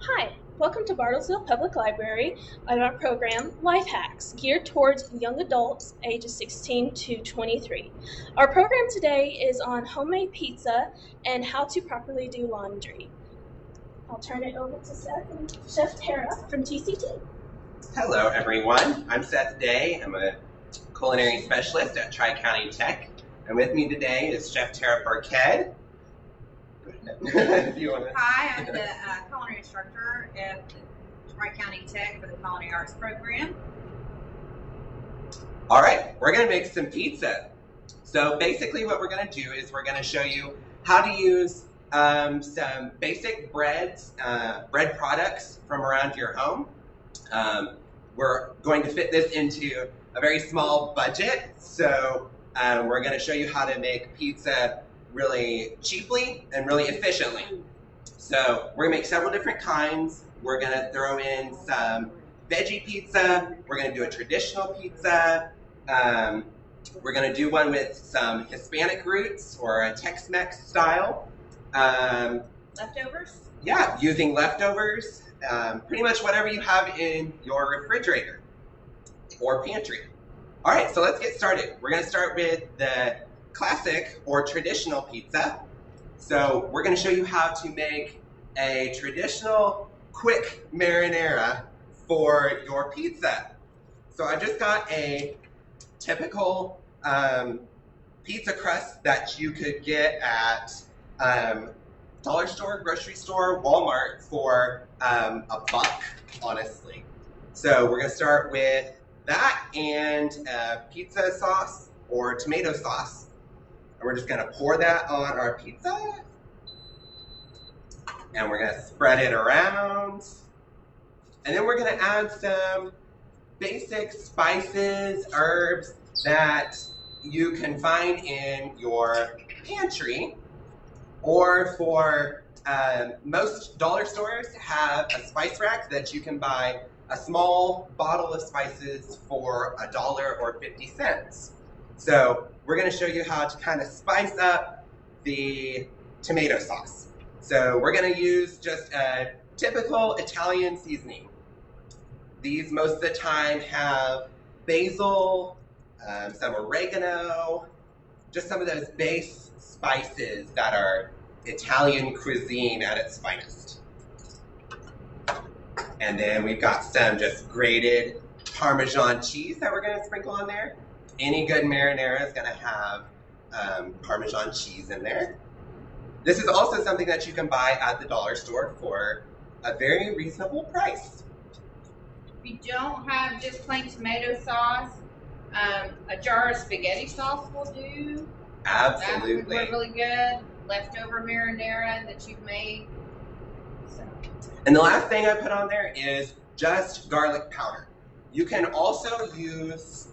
Hi, welcome to Bartlesville Public Library and our program Life Hacks, geared towards young adults ages 16 to 23. Our program today is on homemade pizza and how to properly do laundry. I'll turn it over to Seth and Chef Tara from TCT. Hello everyone, I'm Seth Day. I'm a culinary specialist at Tri-County Tech. And with me today is Chef Tara Burkhead. Hi, I'm the culinary instructor at Tri-County Tech for the Culinary Arts program. All right, we're going to make some pizza. So basically what we're going to do is we're going to show you how to use some basic bread products from around your home. We're going to fit this into a very small budget, so we're going to show you how to make pizza really cheaply and really efficiently. So we're gonna make several different kinds. We're gonna throw in some veggie pizza. We're gonna do a traditional pizza. We're gonna do one with some Hispanic roots or a Tex-Mex style. Leftovers? Yeah, using leftovers. Pretty much whatever you have in your refrigerator or pantry. All right, so let's get started. We're gonna start with the classic or traditional pizza. So we're going to show you how to make a traditional quick marinara for your pizza. So I just got a typical pizza crust that you could get at dollar store, grocery store, Walmart for $1, honestly. So we're going to start with that and pizza sauce or tomato sauce. We're just gonna pour that on our pizza and we're gonna spread it around. And then we're gonna add some basic spices, herbs that you can find in your pantry, or for most dollar stores have a spice rack that you can buy a small bottle of spices for $1 or 50 cents. So we're going to show you how to kind of spice up the tomato sauce. So we're going to use just a typical Italian seasoning. These most of the time have basil, some oregano, just some of those base spices that are Italian cuisine at its finest. And then we've got some just grated Parmesan cheese that we're going to sprinkle on there. Any good marinara is going to have Parmesan cheese in there. This is also something that you can buy at the dollar store for a very reasonable price. If you don't have just plain tomato sauce, a jar of spaghetti sauce will do. Absolutely. That would be really good. Leftover marinara that you've made. So. And the last thing I put on there is just garlic powder. You can also use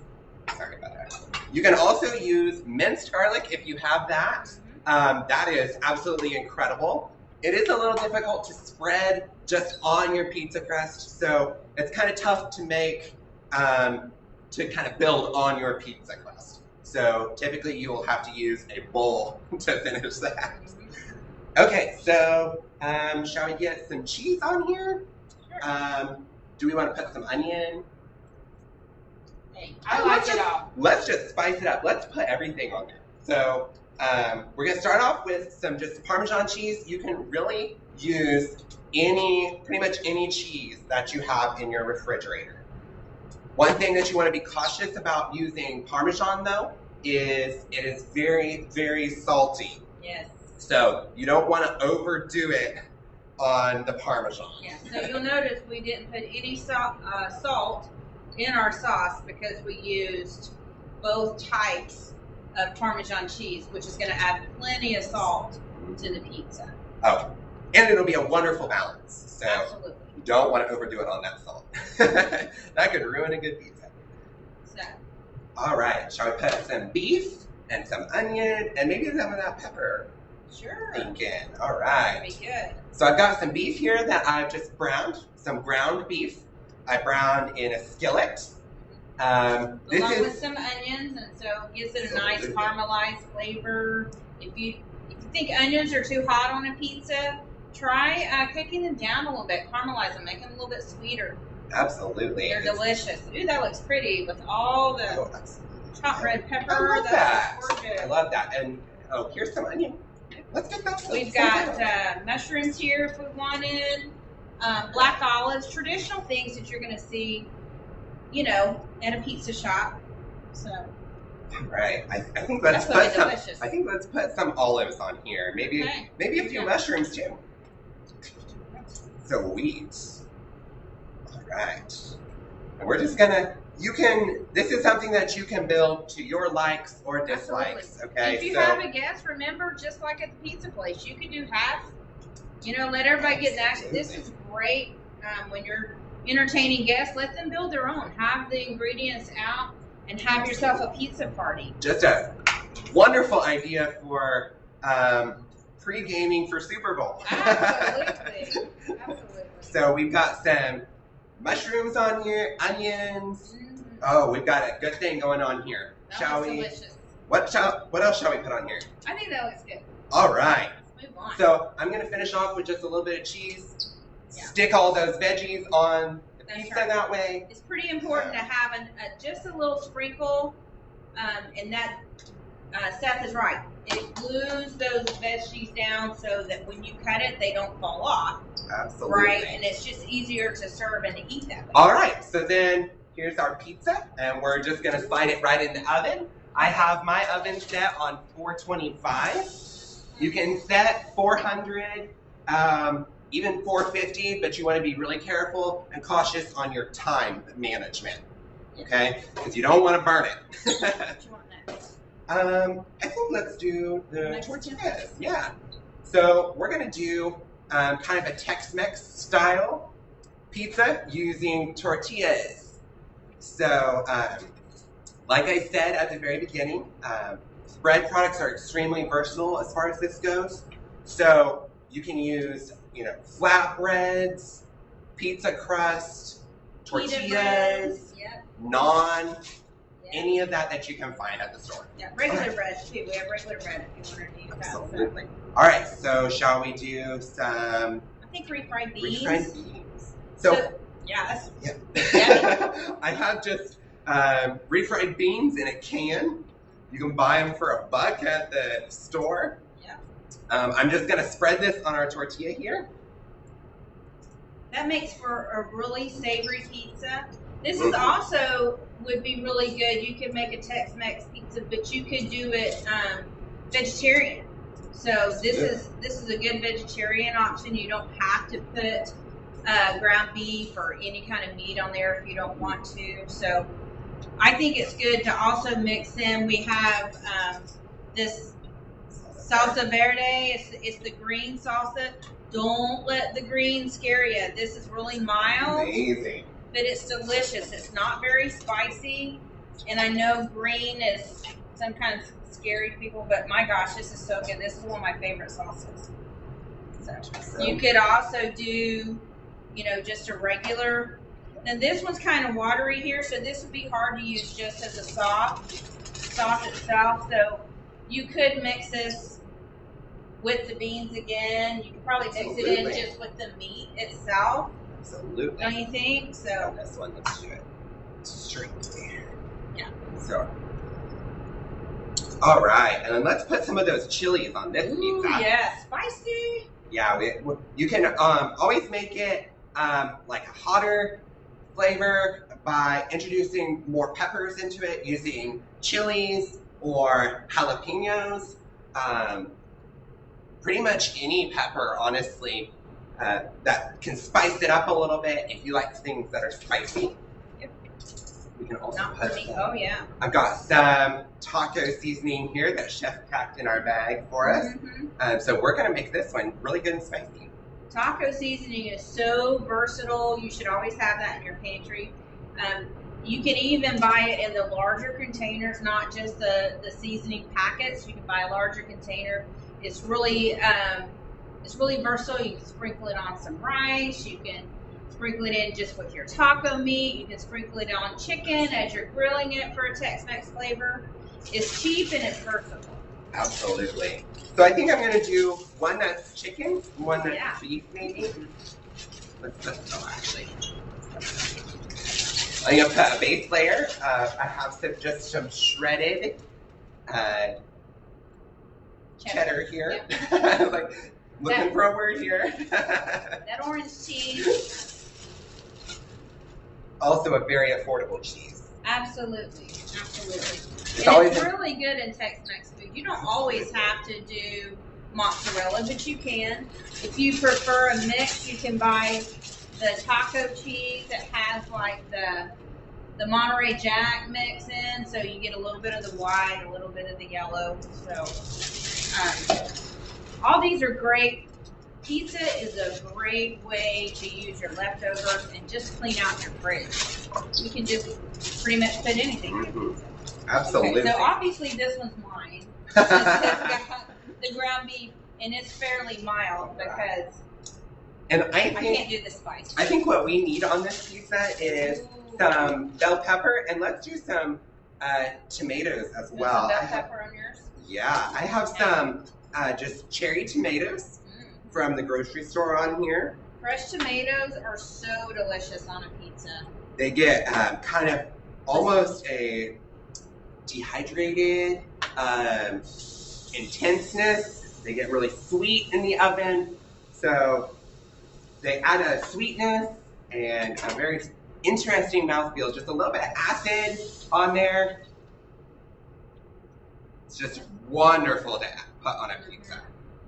You can also use minced garlic if you have that. That is absolutely incredible. It is a little difficult to spread just on your pizza crust, so it's kind of tough to make, to kind of build on your pizza crust. So typically you will have to use a bowl to finish that. Okay, so shall we get some cheese on here? Sure. Do we want to put some onion? I like it all. Let's just spice it up. Let's put everything on there. So we're going to start off with some just Parmesan cheese. You can really use pretty much any cheese that you have in your refrigerator. One thing that you want to be cautious about using Parmesan, though, is it is very, very salty. Yes. So you don't want to overdo it on the Parmesan. Yeah. So you'll notice we didn't put any salt in our sauce because we used both types of Parmesan cheese, which is going to add plenty of salt to the pizza. Oh, and it'll be a wonderful balance. So Absolutely. You don't want to overdo it on that salt. That could ruin a good pizza. So. All right, shall we put some beef and some onion and maybe some of that pepper? Sure. Thinking. All right. That'd be good. So I've got some beef here that I've just browned, some ground beef. I browned in a skillet. Along with some onions, and so it gives it a nice caramelized flavor. If you think onions are too hot on a pizza, try cooking them down a little bit, caramelize them, make them a little bit sweeter. Absolutely. They're delicious. Ooh, that looks pretty with all the chopped red pepper. I love that. Gorgeous. I love that. And here's some onion. Let's get that. We've got mushrooms here if we wanted, black olives, traditional things that you're going to see, you know, at a pizza shop. So. Right. I think let's put some. I think let's put some olives on here. Maybe a few mushrooms too. Sweet. All right. And we're just gonna. This is something that you can build to your likes or dislikes. Absolutely. Okay. If you have a guest, remember, just like at the pizza place, you can do half. You know, let everybody get that. This is great when you're entertaining guests. Let them build their own. Have the ingredients out and have yourself a pizza party. Just a wonderful idea for pre-gaming for Super Bowl. Absolutely. Absolutely. So we've got some mushrooms on here, onions. Mm-hmm. Oh, we've got a good thing going on here. Shall we? Delicious. What else shall we put on here? I think that looks good. All right. Let's move on. So I'm going to finish off with just a little bit of cheese. Yeah. Stick all those veggies on the That's pizza right. that way. It's pretty important to have just a little sprinkle, and that Seth is right. It glues those veggies down so that when you cut it, they don't fall off. Absolutely. Right, and it's just easier to serve and to eat that way. All right, so then here's our pizza, and we're just gonna slide it right in the oven. I have my oven set on 425. You can set 400, even 450, but you want to be really careful and cautious on your time management, okay? Because you don't want to burn it. What you want next? I think let's do the tortillas. Yeah. So we're gonna do kind of a Tex-Mex style pizza using tortillas. So, like I said at the very beginning, bread products are extremely versatile as far as this goes. So you can use, flatbreads, pizza crust, tortillas, Yep. naan, Yep. any of that you can find at the store. Yeah, regular bread too. We have regular bread if you want to use that. Absolutely. All right, so shall we do some I think refried beans. refried beans? So yeah, yeah. Yummy. I have just refried beans in a can. You can buy them for $1 at the store. Yeah. I'm just gonna spread this on our tortilla here. That makes for a really savory pizza. This is also would be really good. You could make a Tex-Mex pizza, but you could do it vegetarian. So this is a good vegetarian option. You don't have to put ground beef or any kind of meat on there if you don't want to. So I think it's good to also mix in. We have this salsa verde. It's the green salsa. Don't let the green scare you. This is really mild. Amazing. But it's delicious. It's not very spicy. And I know green is sometimes scary to people, but my gosh, this is so good. This is one of my favorite sauces. So you could also do, just a regular. Now this one's kind of watery here, so this would be hard to use just as a sauce itself. So you could mix this with the beans again. You could probably mix it in just with the meat itself. Absolutely. Don't you think? So this one, let's do it straight there. Yeah. So, all right, and then let's put some of those chilies on this pizza. Yeah, spicy. Yeah, you can always make it like a hotter flavor by introducing more peppers into it, using chilies or jalapenos. Pretty much any pepper, honestly, that can spice it up a little bit if you like things that are spicy. Yep. We can also Not put for me. Oh, yeah. I've got some taco seasoning here that Chef packed in our bag for us. Mm-hmm. So we're going to make this one really good and spicy. Taco seasoning is so versatile. You should always have that in your pantry. You can even buy it in the larger containers, not just the seasoning packets. You can buy a larger container. It's really versatile. You can sprinkle it on some rice. You can sprinkle it in just with your taco meat. You can sprinkle it on chicken as you're grilling it for a Tex-Mex flavor. It's cheap and it's versatile. Absolutely. So I think I'm going to do one that's chicken, one that's beef maybe. Actually. I'm going to put a base layer. I have just some shredded cheddar here. Yep. Like looking for a word here. That orange cheese. Also a very affordable cheese. Absolutely. It's really good in Tex-Mex food. You don't always have to do mozzarella, but you can. If you prefer a mix, you can buy the taco cheese that has like the Monterey Jack mix in, so you get a little bit of the white, a little bit of the yellow. So all these are great. Pizza is a great way to use your leftovers and just clean out your fridge. You can just pretty much put anything in pizza. Absolutely. Okay, so obviously this one's mine. It's got the ground beef, and it's fairly mild because I can't do the spice. I think what we need on this pizza is some bell pepper, and let's do some tomatoes as well. Bell pepper on yours? Yeah, I have some just cherry tomatoes from the grocery store on here. Fresh tomatoes are so delicious on a pizza. They get kind of almost a dehydrated intenseness. They get really sweet in the oven. So they add a sweetness and a very interesting mouthfeel. Just a little bit of acid on there. It's just wonderful to put on a pizza.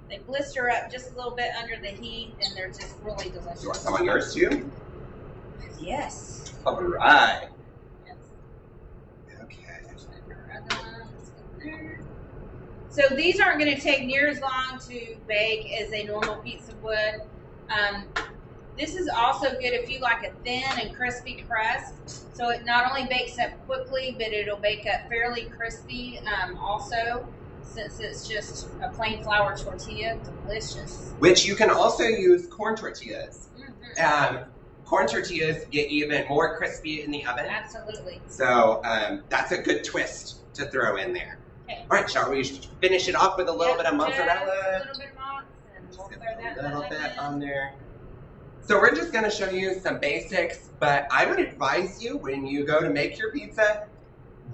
They blister up just a little bit under the heat, and they're just really delicious. You want some on yours too? Yes. All right. Yes. Okay. So these aren't going to take near as long to bake as a normal pizza would. This is also good if you like a thin and crispy crust. So it not only bakes up quickly, but it'll bake up fairly crispy also. Since it's just a plain flour tortilla, delicious. Which you can also use corn tortillas. Corn tortillas get even more crispy in the oven. Absolutely. So that's a good twist to throw in there. Okay. All right, shall we finish it off with a little bit of mozzarella? A little bit of mozzarella, and we'll throw that a little bit on there. So we're just going to show you some basics, but I would advise you when you go to make your pizza,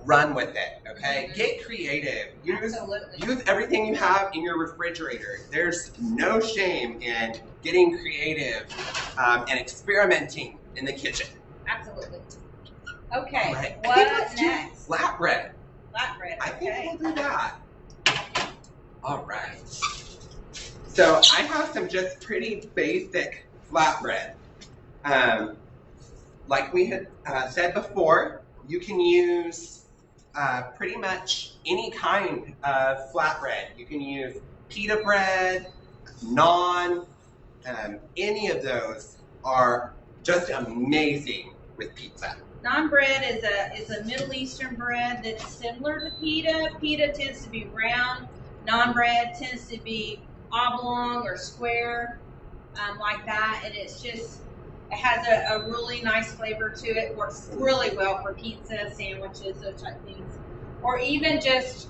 run with it, okay? Get creative. Use everything you have in your refrigerator. There's no shame in getting creative and experimenting in the kitchen. Absolutely. Okay, right. What next? Flatbread. Flatbread, I think okay. we'll do that. All right. So I have some just pretty basic flatbread. Like we had said before, you can use pretty much any kind of flatbread. You can use pita bread, naan, any of those are just amazing with pizza. Naan bread is a Middle Eastern bread that's similar to pita. Pita tends to be round. Naan bread tends to be oblong or square, like that, and it has a really nice flavor to it. Works really well for pizza, sandwiches, those type things, or even just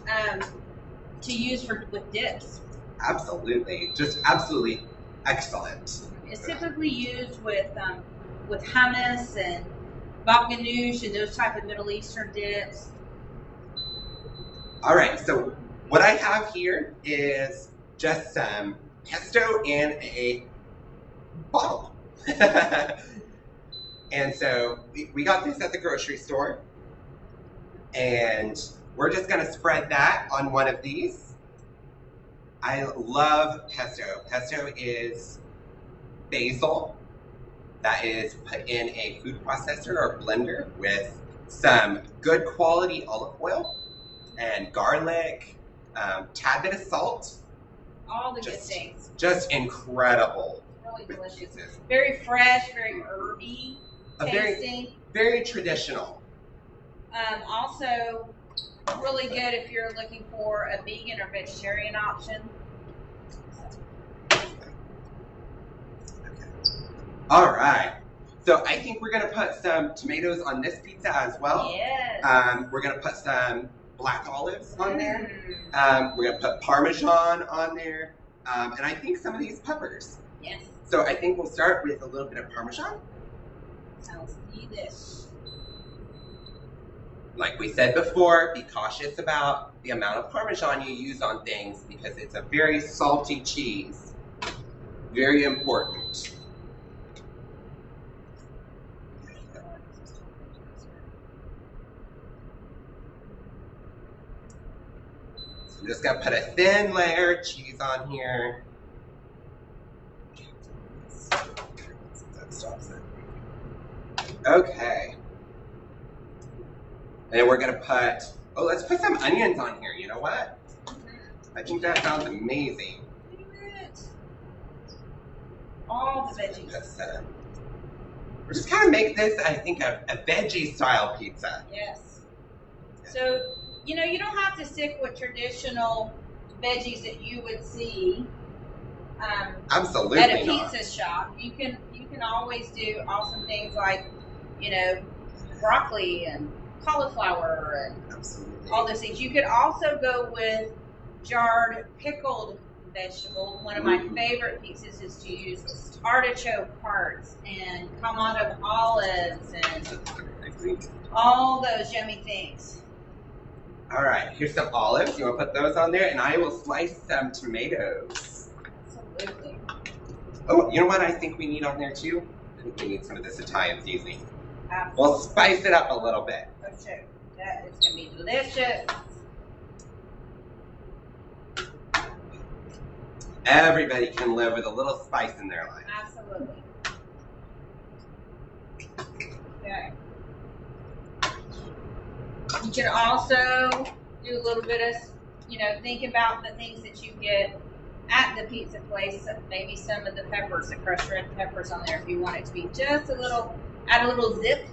to use with dips. Absolutely, just absolutely excellent. It's typically used with hummus and baba ganoush and those type of Middle Eastern dips. All right, so what I have here is just some pesto in a bottle. And so we got this at the grocery store, and we're just going to spread that on one of these. I love pesto. Pesto is basil that is put in a food processor or blender with some good quality olive oil and garlic, tad bit of salt. All the good things. Just incredible. Really delicious. Very fresh, very herby tasting. Very traditional. Also, really good if you're looking for a vegan or vegetarian option. All right. So I think we're going to put some tomatoes on this pizza as well. Yes. We're going to put some black olives on there. We're gonna put Parmesan on there, and I think some of these peppers. Yes. So I think we'll start with a little bit of Parmesan. Sounds delish. Like we said before, be cautious about the amount of Parmesan you use on things because it's a very salty cheese. Very important. So I'm just gonna put a thin layer of cheese on here. That stops it. Okay. And then we're gonna put, oh, let's put some onions on here. You know what? I think that sounds amazing. All the veggies. We're just kind of make this, I think, a veggie style pizza. Yes. So, you know, you don't have to stick with traditional veggies that you would see Absolutely at a not. pizza shop. You can always do awesome things like, you know, broccoli and cauliflower and Absolutely. all those things. You could also go with jarred pickled vegetable. One of my favorite pizzas is to use artichoke hearts and Kamado olives and all those yummy things. All right, here's some olives. You want to put those on there? And I will slice some tomatoes. Absolutely. Oh, you know what I think we need on there too? I think we need some of this Italian seasoning. Absolutely. We'll spice it up a little bit. Okay. That is going to be delicious. Everybody can live with a little spice in their life. Absolutely. Okay. You can also do a little bit of, you know, think about the things that you get at the pizza place. Maybe some of the peppers, the crushed red peppers on there if you want it to be just a little, add a little zip,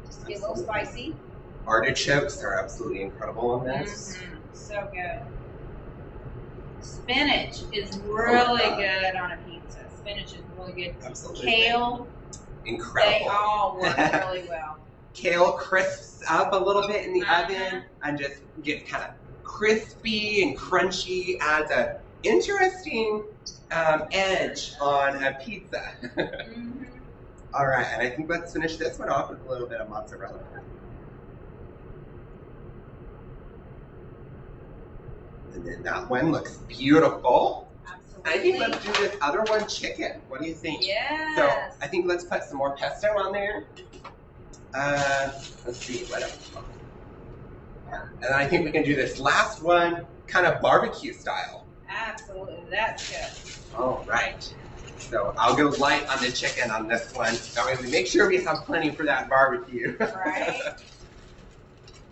just to be a little spicy. Artichokes are absolutely incredible on this. So good. Spinach is really good on a pizza. Spinach is really good. Absolutely. Kale, Incredible. they all work really well. Kale crisps up a little bit in the oven and just gets kind of crispy and crunchy, adds a interesting edge on a pizza. All right, and I think let's finish this one off with a little bit of mozzarella. And then that one looks beautiful. Absolutely. I think let's do this other one chicken. What do you think? Yes. So I think let's put some more pesto on there. Let's see, what else? And I think we can do this last one kind of barbecue style. Absolutely, that's good. All right. So I'll go light on the chicken on this one. That way we make sure we have plenty for that barbecue. Right.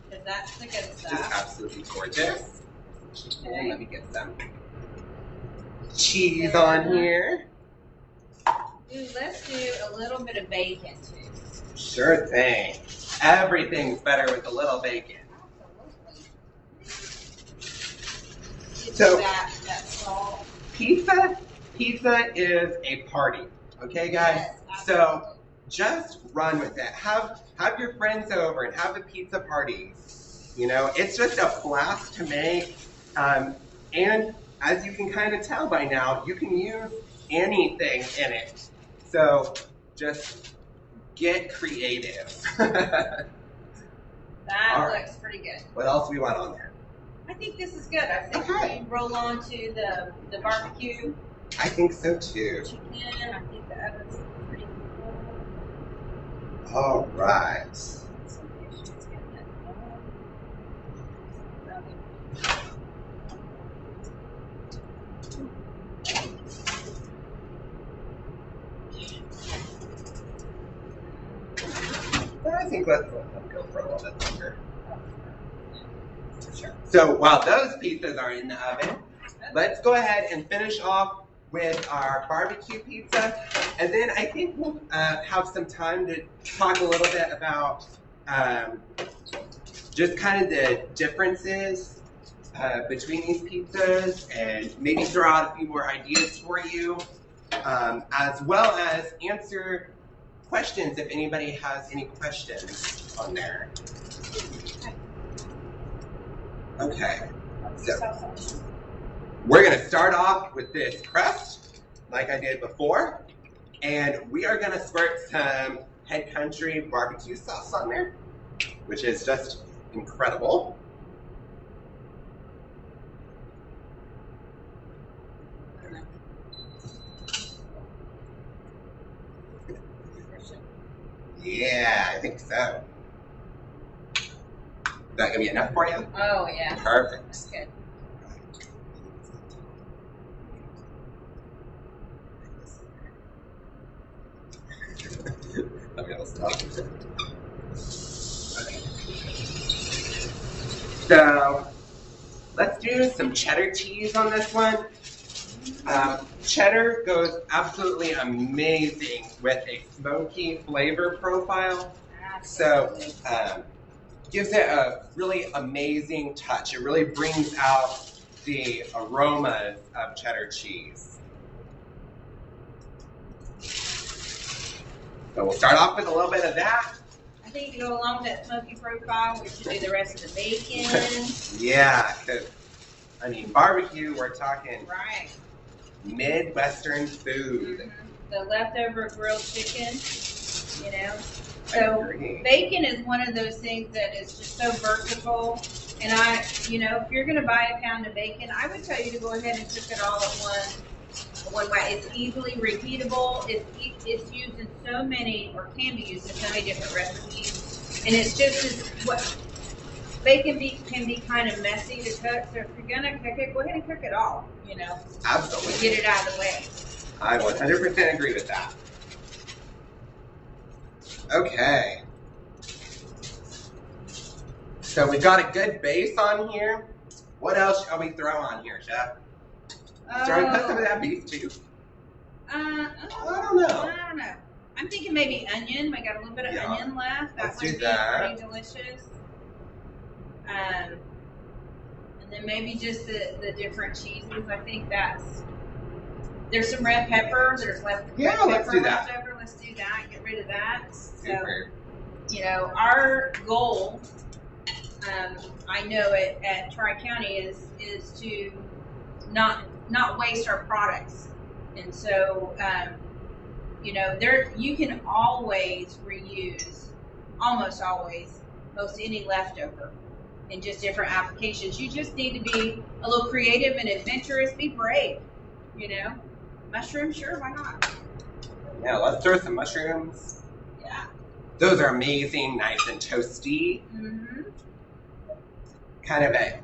Because that's the good Just stuff. absolutely gorgeous. Okay. Let me get some cheese on here. Ooh, let's do a little bit of bacon too. Sure thing. Everything's better with a little bacon. Absolutely. So- that salt. Pizza is a party. Okay, guys? Yes, So just run with it. Have your friends over and have a pizza party. You know, it's just a blast to make. And as you can kind of tell by now, you can use anything in it. So just get creative. That All right. looks pretty good. What else do we want on there? I think this is good. I think Okay. we roll on to the barbecue I think so too. chicken. I think the oven's pretty cool. All right. Some patience getting it done. I think let's let them go for a little bit longer. Sure. So while those pizzas are in the oven, let's go ahead and finish off with our barbecue pizza. And then I think we'll have some time to talk a little bit about just kind of the differences between these pizzas and maybe throw out a few more ideas for you, as well as answer questions if anybody has any questions on there. Okay. So we're going to start off with this crust, like I did before. And we are going to squirt some Head Country barbecue sauce on there, which is just incredible. Yeah, I think so. Is that gonna be enough for you? Oh yeah. Perfect. That's good. Let me stop. Okay. So let's do some cheddar cheese on this one. Cheddar goes absolutely amazing with a smoky flavor profile. Absolutely. So gives it a really amazing touch. It really brings out the aromas of cheddar cheese. So we'll start off with a little bit of that. I think to go along with that smoky profile, we should do the rest of the bacon. Yeah, because, I mean, barbecue, we're talking Right. Midwestern food. Mm-hmm. The leftover grilled chicken, you know. So bacon is one of those things that is just so versatile. And if you're going to buy a pound of bacon, I would tell you to go ahead and cook it all at one way. It's easily repeatable. It's used in so many, or can be used in so many different recipes. And it's just bacon can be kind of messy to cook. So if you're going to cook it, go ahead and cook it all, Absolutely. Get it out of the way. I 100% agree with that. Okay. So we've got a good base on here. What else shall we throw on here, Chef? Shall we put some of that beef too? I don't know. I don't know. I'm thinking maybe onion. I got a little bit of onion left. That would be pretty delicious. And then maybe just the different cheeses. I think there's some red pepper. There's red pepper let's do that. left over. Let's do that. Get rid of that. Super. So, our goal, I know it at Tri-County is to not waste our products. And so, you can always reuse, almost always, most any leftover in just different applications. You just need to be a little creative and adventurous. Be brave, Mushrooms, sure, why not? Yeah, let's throw some mushrooms. Yeah. Those are amazing, nice and toasty. Mm-hmm. Kind of a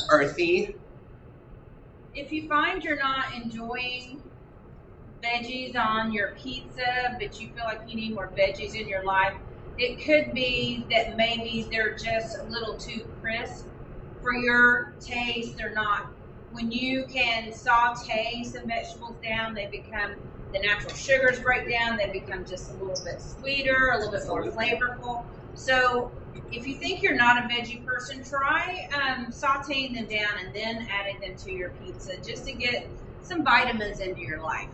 earthy. If you find you're not enjoying veggies on your pizza, but you feel like you need more veggies in your life, it could be that maybe they're just a little too crisp for your taste. They're not. When you can saute some vegetables down, the natural sugars break down, they become just a little bit sweeter, a little bit more flavorful. So if you think you're not a veggie person, try sauteing them down and then adding them to your pizza just to get some vitamins into your life.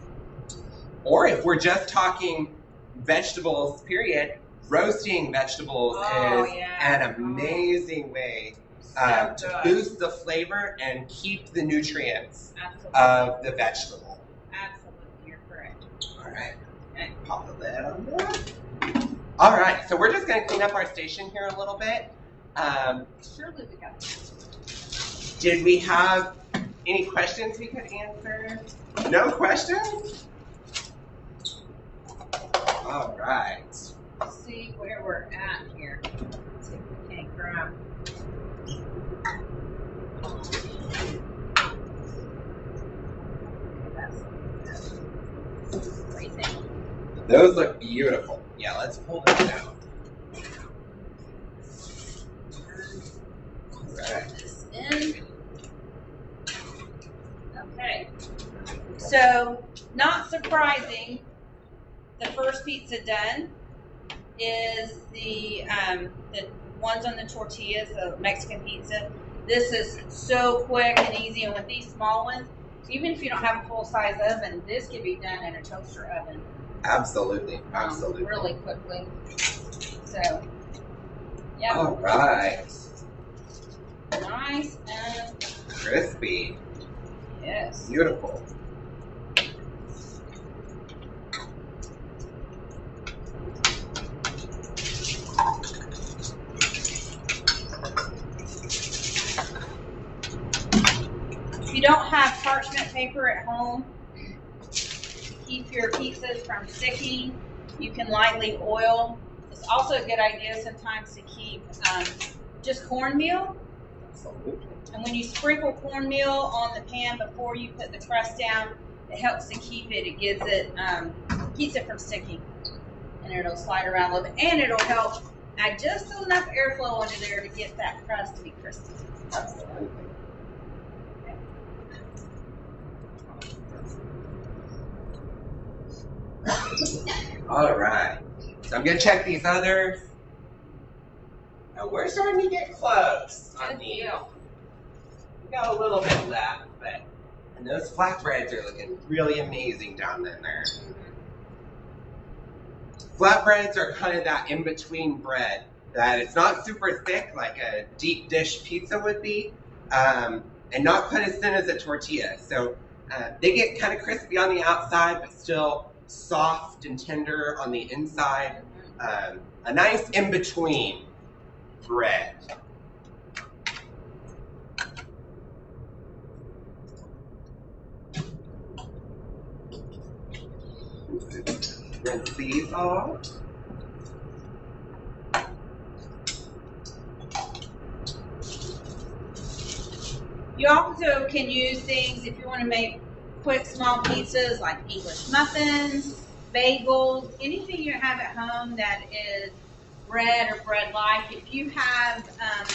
Or if we're just talking vegetables, period, roasting vegetables is an amazing way to boost the flavor and keep the nutrients of the vegetable. Absolutely, you're correct. All right. Okay. Pop the lid on there. All right, so we're just going to clean up our station here a little bit. Surely we got it. Did we have any questions we could answer? No questions? All right. Let's see where we're at here. Let's see if we can't grab. Those look beautiful. Yeah, let's pull them down. All right. This in. Okay. So, not surprising, the first pizza done is the ones on the tortillas, the Mexican pizza. This is so quick and easy, and with these small ones, even if you don't have a full-size oven, this can be done in a toaster oven. Absolutely, absolutely. Really quickly. So, yeah. All right. nice and crispy. yes. Beautiful. If you don't have parchment paper at home, keep your pizzas from sticking. You can lightly oil. It's also a good idea sometimes to keep just cornmeal. Absolutely. And when you sprinkle cornmeal on the pan before you put the crust down, it helps to keep it. It gives it keeps it from sticking, and it'll slide around a little bit. And it'll help add just enough airflow under there to get that crust to be crispy. Absolutely. All right. So I'm gonna check these others. Now we're starting to get close on Good these. deal. We got a little bit left, but and those flatbreads are looking really amazing down in there. Flatbreads are kind of that in-between bread that it's not super thick like a deep dish pizza would be, and not quite as thin as a tortilla. So they get kind of crispy on the outside, but still soft and tender on the inside. A nice in-between bread. Rinse these off. You also can use things if you want to make quick small pizzas like English muffins, bagels, anything you have at home that is bread or bread-like. If you have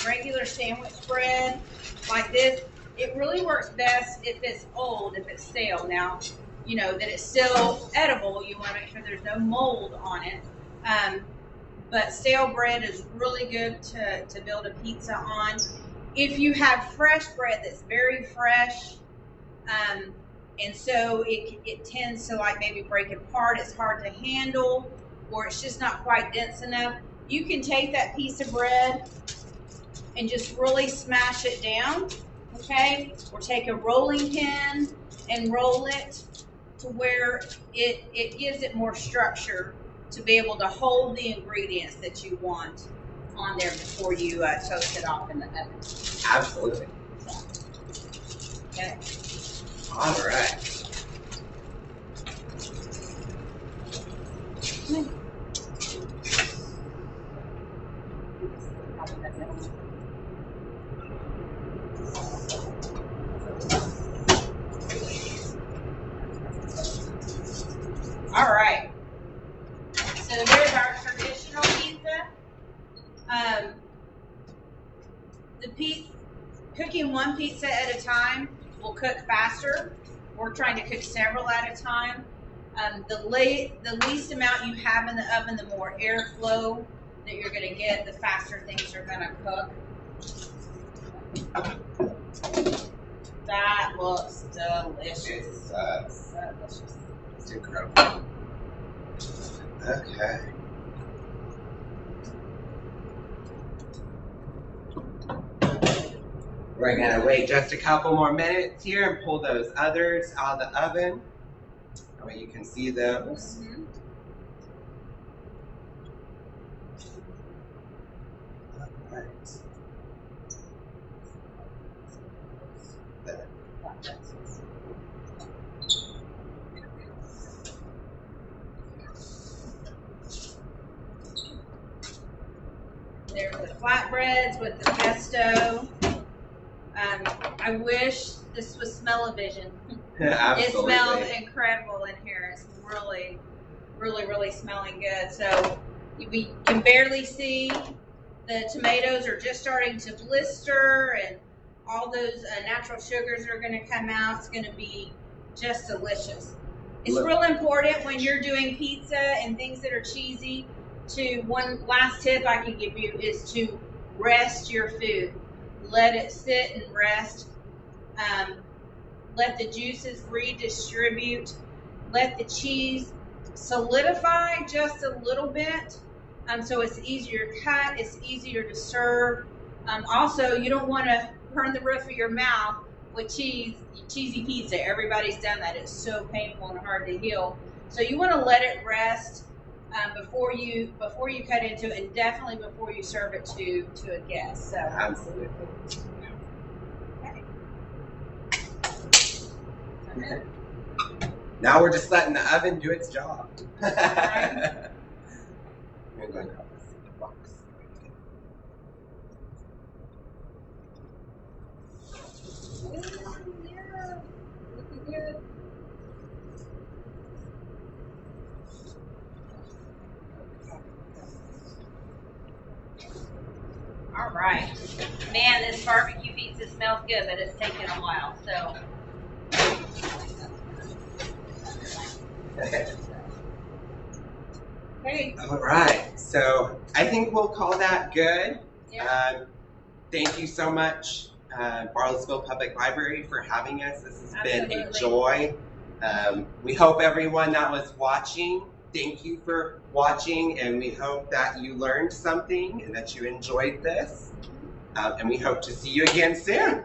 regular sandwich bread like this, it really works best if it's old, if it's stale. Now, you know that it's still edible. You want to make sure there's no mold on it. But stale bread is really good to build a pizza on. If you have fresh bread that's very fresh, and so it tends to like maybe break apart, it's hard to handle, or it's just not quite dense enough, you can take that piece of bread and just really smash it down, okay? Or take a rolling pin and roll it to where it gives it more structure to be able to hold the ingredients that you want on there before you toast it off in the oven. Absolutely. Okay. All right. All right. So there's our traditional pizza. Cooking one pizza at a time will cook faster. We're trying to cook several at a time. The least amount you have in the oven, the more airflow that you're going to get, the faster things are going to cook. That looks delicious. Delicious. It's incredible. Okay. We're gonna wait just a couple more minutes here and pull those others out of the oven. That way you can see those. Mm-hmm. All right. There. There's the flatbreads with the pesto. I wish this was smell-o-vision. Absolutely. It smells incredible in here. It's really, really, really smelling good. So we can barely see. The tomatoes are just starting to blister, and all those natural sugars are going to come out. It's going to be just delicious. It's real important when you're doing pizza and things that are cheesy. One last tip I can give you is to rest your food. Let it sit and rest. Let the juices redistribute. Let the cheese solidify just a little bit. So it's easier to cut. It's easier to serve. Also, you don't want to burn the roof of your mouth with cheesy pizza. Everybody's done that. It's so painful and hard to heal. So you want to let it rest before you cut into it, and definitely before you serve it to a guest. So Absolutely. Okay. Now we're just letting the oven do its job. Right. I'm going to grab this box. Yeah, looking good. All right. Man, this barbecue pizza smells good, but it's taken a while. So. Hey. All right. So I think we'll call that good. Yeah. Thank you so much, Bartlesville Public Library, for having us. This has been a Absolutely. joy. We hope everyone that was watching, thank you for watching, and we hope that you learned something and that you enjoyed this. And we hope to see you again soon.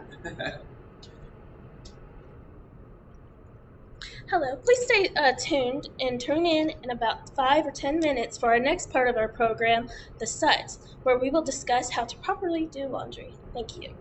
Hello, please stay tuned and tune in about 5 or 10 minutes for our next part of our program, the Suds, where we will discuss how to properly do laundry. Thank you.